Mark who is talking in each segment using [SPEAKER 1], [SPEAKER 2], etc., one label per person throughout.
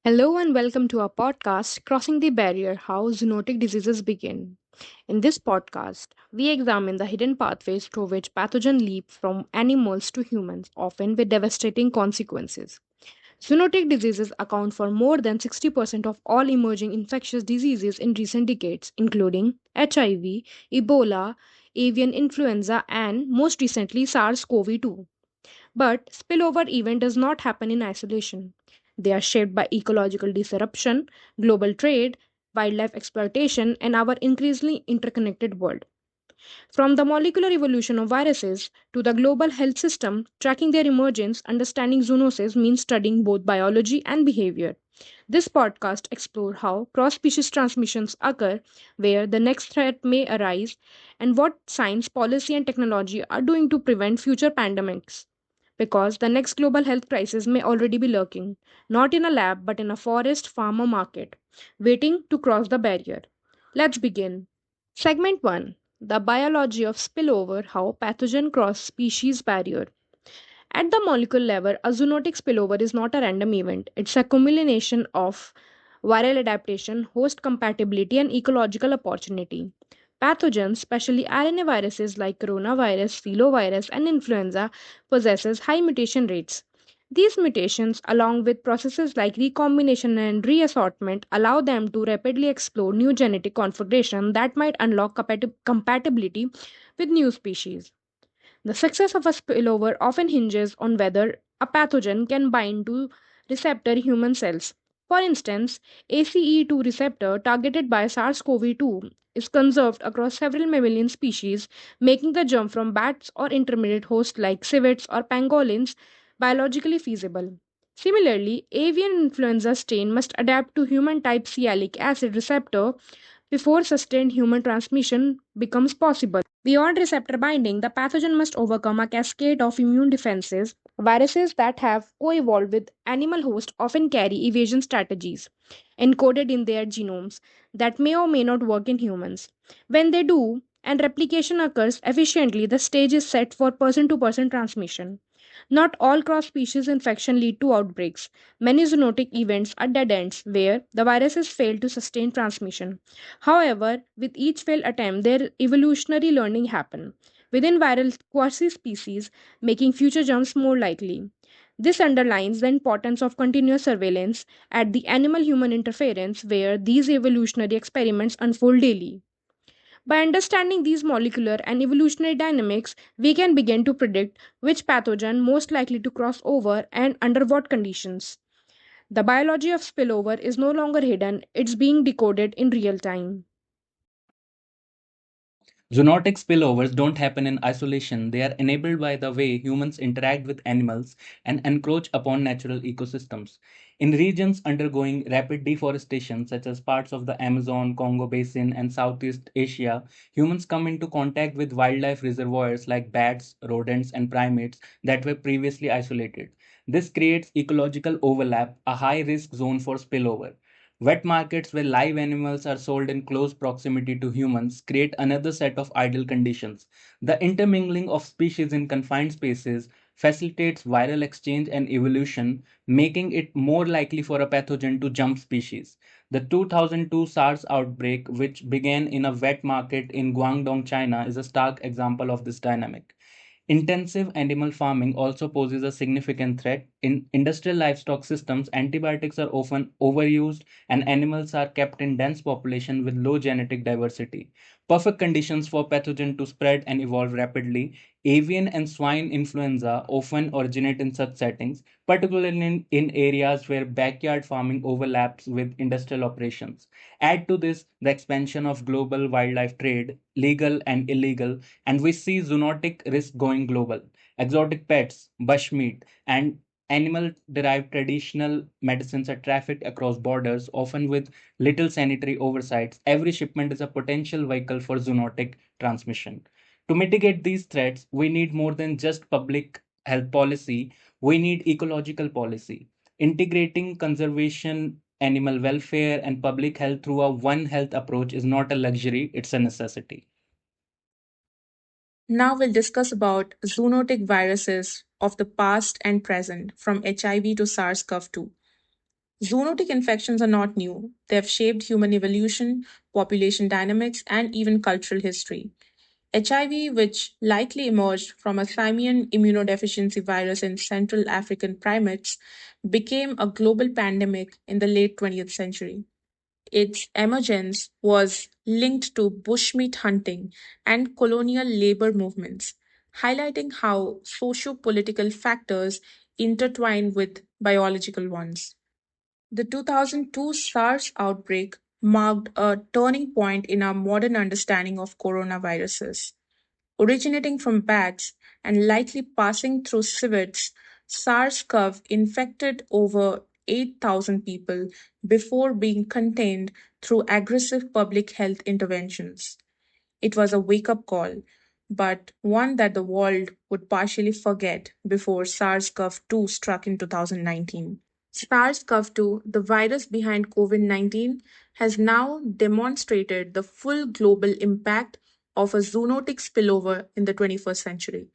[SPEAKER 1] Hello and welcome to our podcast, Crossing the Barrier How Zoonotic Diseases Begin. In this podcast, we examine the hidden pathways through which pathogens leap from animals to humans, often with devastating consequences. Zoonotic diseases account for more than 60% of all emerging infectious diseases in recent decades, including HIV, Ebola, avian influenza, and most recently SARS-CoV-2. But spillover event does not happen in isolation. They are shaped by ecological disruption, global trade, wildlife exploitation, and our increasingly interconnected world. From the molecular evolution of viruses to the global health system, tracking their emergence, understanding zoonosis means studying both biology and behavior. This podcast explores how cross species transmissions occur, where the next threat may arise, and what science, policy, and technology are doing to prevent future pandemics. Because the next global health crisis may already be lurking, not in a lab but in a forest, farm, or market, waiting to cross the barrier. Let's begin. Segment 1: The biology of spillover, how pathogen cross species barrier. At the molecular level, a zoonotic spillover is not a random event. It's a culmination of viral adaptation, host compatibility, and ecological opportunity. Pathogens, especially RNA viruses like coronavirus, filovirus, and influenza, possesses high mutation rates. These mutations, along with processes like recombination and reassortment, allow them to rapidly explore new genetic configuration that might unlock compatibility with new species. The success of a spillover often hinges on whether a pathogen can bind to receptor human cells. For instance, ACE2 receptor targeted by SARS-CoV-2 is conserved across several mammalian species, making the jump from bats or intermediate hosts like civets or pangolins biologically feasible. Similarly, avian influenza strain must adapt to human type sialic acid receptor before sustained human transmission becomes possible. Beyond receptor binding, the pathogen must overcome a cascade of immune defenses. Viruses that have co evolved with animal hosts often carry evasion strategies encoded in their genomes that may or may not work in humans. When they do, and replication occurs efficiently, the stage is set for person to person transmission. Not all cross species infection lead to outbreaks. Many zoonotic events are dead ends where the viruses fail to sustain transmission. However, with each failed attempt, their evolutionary learning happen within viral quasi-species, making future jumps more likely. This underlines the importance of continuous surveillance at the animal-human interference where these evolutionary experiments unfold daily. By understanding these molecular and evolutionary dynamics, we can begin to predict which pathogen most likely to cross over and under what conditions. The biology of spillover is no longer hidden, it's being decoded in real time.
[SPEAKER 2] Zoonotic spillovers don't happen in isolation. They are enabled by the way humans interact with animals and encroach upon natural ecosystems. In regions undergoing rapid deforestation, such as parts of the Amazon, Congo Basin, and Southeast Asia, humans come into contact with wildlife reservoirs like bats, rodents, and primates that were previously isolated. This creates ecological overlap, a high risk zone for spillover. Wet markets where live animals are sold in close proximity to humans create another set of ideal conditions. The intermingling of species in confined spaces facilitates viral exchange and evolution, making it more likely for a pathogen to jump species. The 2002 SARS outbreak, which began in a wet market in Guangdong, China, is a stark example of this dynamic. Intensive animal farming also poses a significant threat. In industrial livestock systems, antibiotics are often overused and animals are kept in dense population with low genetic diversity. Perfect conditions for pathogen to spread and evolve rapidly. Avian and swine influenza often originate in such settings, particularly in areas where backyard farming overlaps with industrial operations. Add to this the expansion of global wildlife trade, legal and illegal, and we see zoonotic risk going global. Exotic pets, bushmeat, and animal derived traditional medicines are trafficked across borders, often with little sanitary oversights. Every shipment is a potential vehicle for zoonotic transmission. To mitigate these threats, we need more than just public health policy, we need ecological policy. Integrating conservation, animal welfare, and public health through a one health approach is not a luxury, it's a necessity.
[SPEAKER 3] Now we'll discuss about zoonotic viruses of the past and present, from HIV to SARS-CoV-2. Zoonotic infections are not new. They have shaped human evolution, population dynamics, and even cultural history. HIV, which likely emerged from a simian immunodeficiency virus in Central African primates, became a global pandemic in the late 20th century. Its emergence was linked to bushmeat hunting and colonial labor movements, highlighting how socio political factors intertwine with biological ones. The 2002 SARS outbreak marked a turning point in our modern understanding of coronaviruses. Originating from bats and likely passing through civets, SARS-CoV infected over 8,000 people before being contained through aggressive public health interventions. It was a wake up call, but one that the world would partially forget before SARS CoV 2 struck in 2019. SARS CoV 2, the virus behind COVID 19, has now demonstrated the full global impact of a zoonotic spillover in the 21st century.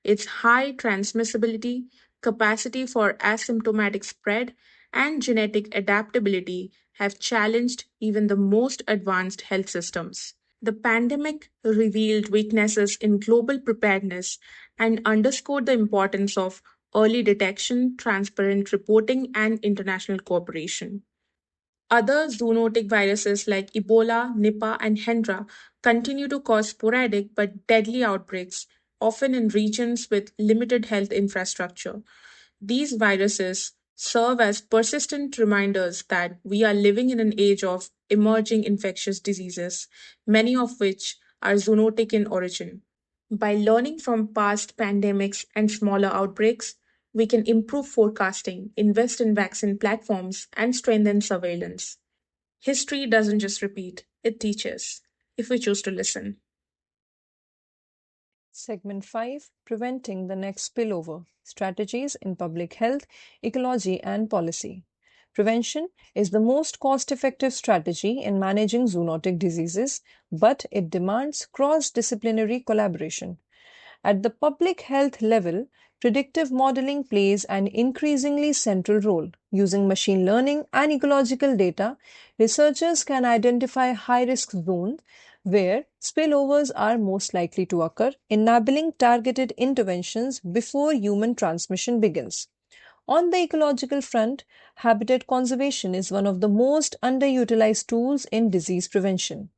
[SPEAKER 3] Its high transmissibility, capacity for asymptomatic spread, and genetic adaptability have challenged even the most advanced health systems. The pandemic revealed weaknesses in global preparedness and underscored the importance of early detection, transparent reporting, and international cooperation. Other zoonotic viruses like Ebola, Nipah, and Hendra continue to cause sporadic but deadly outbreaks, often in regions with limited health infrastructure. These viruses serve as persistent reminders that we are living in an age of emerging infectious diseases, many of which are zoonotic in origin. By learning from past pandemics and smaller outbreaks, we can improve forecasting, invest in vaccine platforms, and strengthen surveillance. History doesn't just repeat, it teaches, if we choose to listen.
[SPEAKER 4] Segment 5, Preventing the Next Spillover: Strategies in Public Health, Ecology and Policy. Prevention is the most cost effective strategy in managing zoonotic diseases, but it demands cross disciplinary collaboration. At the public health level, predictive modeling plays an increasingly central role. Using machine learning and ecological data, researchers can identify high risk zones where spillovers are most likely to occur, enabling targeted interventions before human transmission begins. On the ecological front, habitat conservation is one of the most underutilized tools in disease prevention.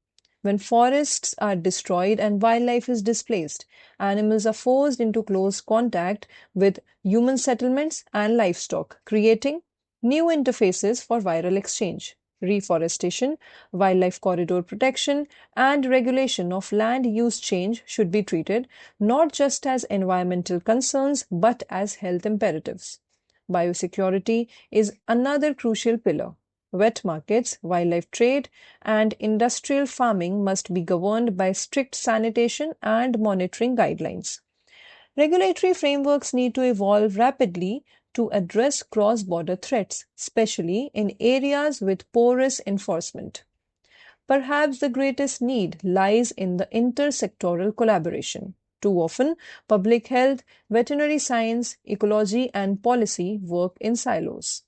[SPEAKER 4] When forests are destroyed and wildlife is displaced, animals are forced into close contact with human settlements and livestock, creating new interfaces for viral exchange. Reforestation, wildlife corridor protection, and regulation of land use change should be treated not just as environmental concerns but as health imperatives. Biosecurity is another crucial pillar. Wet markets, wildlife trade, and industrial farming must be governed by strict sanitation and monitoring guidelines. Regulatory frameworks need to evolve rapidly to address cross border threats, especially in areas with porous enforcement. Perhaps the greatest need lies in the intersectoral collaboration. Too often, public health, veterinary science, ecology, and policy work in silos.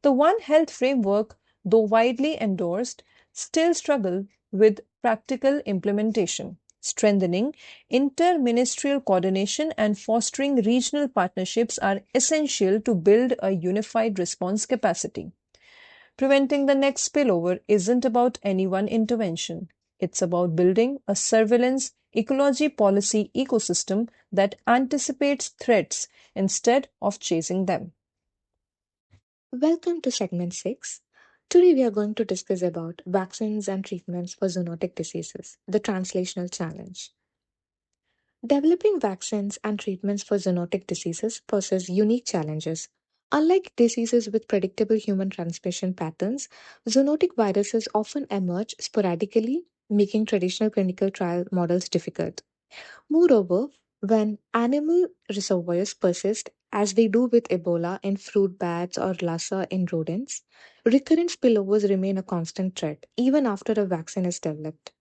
[SPEAKER 4] The One Health framework, though widely endorsed, still struggle with practical implementation. Strengthening inter-ministerial coordination and fostering regional partnerships are essential to build a unified response capacity. Preventing the next spillover isn't about any one intervention. It's about building a surveillance ecology policy ecosystem that anticipates threats instead of chasing them.
[SPEAKER 5] Welcome to segment 6. Today we are going to discuss about vaccines and treatments for zoonotic diseases, the translational challenge. Developing vaccines and treatments for zoonotic diseases poses unique challenges. Unlike diseases with predictable human transmission patterns, zoonotic viruses often emerge sporadically, making traditional clinical trial models difficult. Moreover, when animal reservoirs persist, as they do with Ebola in fruit bats or Lassa in rodents, recurrent spillovers remain a constant threat, even after a vaccine is developed.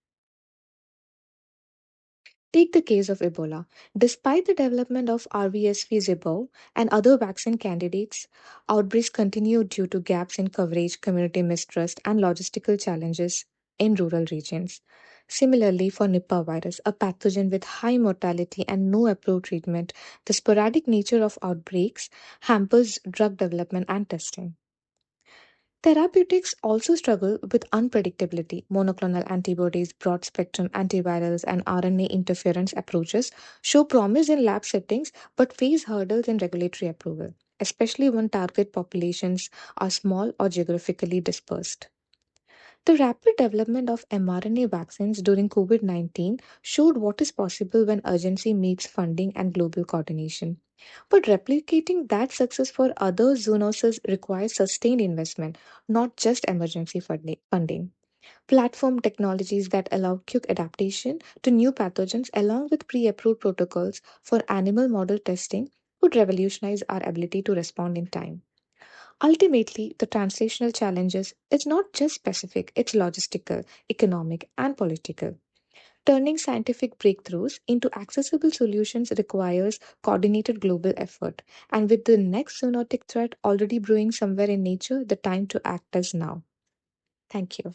[SPEAKER 5] Take the case of Ebola. Despite the development of RVSV Zibo and other vaccine candidates, outbreaks continued due to gaps in coverage, community mistrust, and logistical challenges in rural regions. Similarly, for Nipah virus, a pathogen with high mortality and no approved treatment, the sporadic nature of outbreaks hampers drug development and testing. Therapeutics also struggle with unpredictability. Monoclonal antibodies, broad spectrum antivirals, and RNA interference approaches show promise in lab settings but face hurdles in regulatory approval, especially when target populations are small or geographically dispersed. The rapid development of mRNA vaccines during COVID 19 showed what is possible when urgency meets funding and global coordination. But replicating that success for other zoonoses requires sustained investment, not just emergency funding. Platform technologies that allow quick adaptation to new pathogens, along with pre approved protocols for animal model testing, would revolutionize our ability to respond in time. Ultimately, the translational challenges is not just specific, it's logistical, economic, and political. Turning scientific breakthroughs into accessible solutions requires coordinated global effort. And with the next zoonotic threat already brewing somewhere in nature, the time to act is now. Thank you.